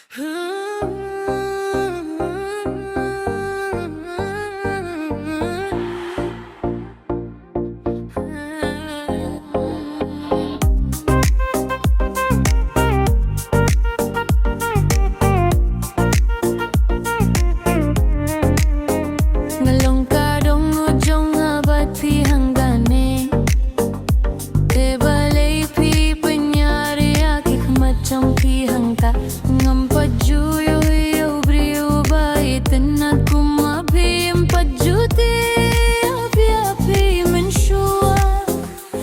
Ngalong ka dohnud jong abad pi hanggane te balay pi penyari akik macam pi hangka ngampajuyo yo brio bai tenat kuma pi empajute api api menshua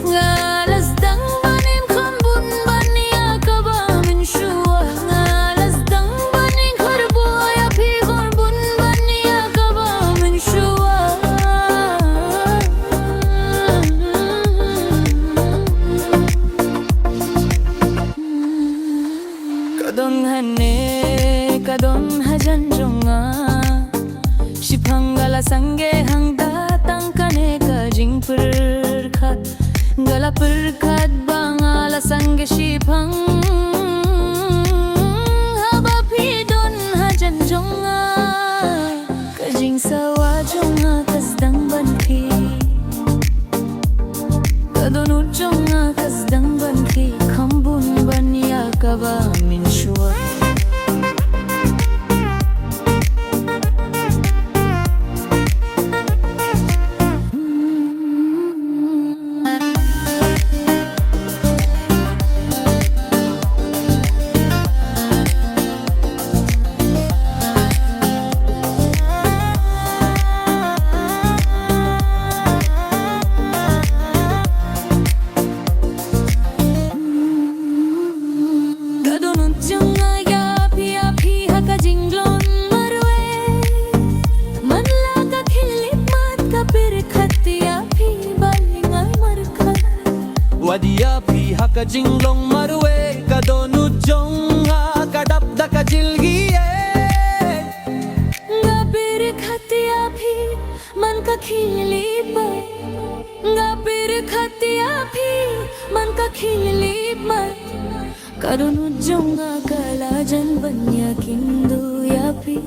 ngalas dang banin khambun bania kaba menshua ngalas dang banin khorboy api khorbun bania kaba menshua kadon hane kadon hajan jonga shiphangala sange hangda tangkane ka jingpurkhat gala purkhat bangala sange shiphang haba pidon hajan jonga kajing sawa jonga kasdang banthi kadon ujonga kasdang banthi khambun bania kaba minshua Wadia pihak ka jinglong marwe ka dohnud jong kadap da ka jilgiye ngapir khatia phi man ka khili pai ngapir khatia phi man ka khili pai kadon jonga kala jan banya kindu ya phi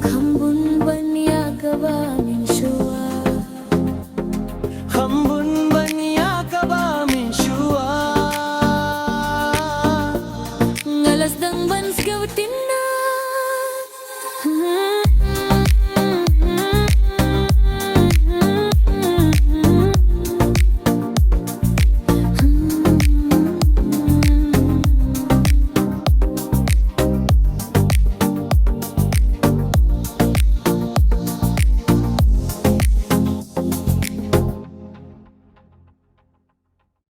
khambun banya kaba minshua khambun banya kaba minshua ngalas dang ban skautina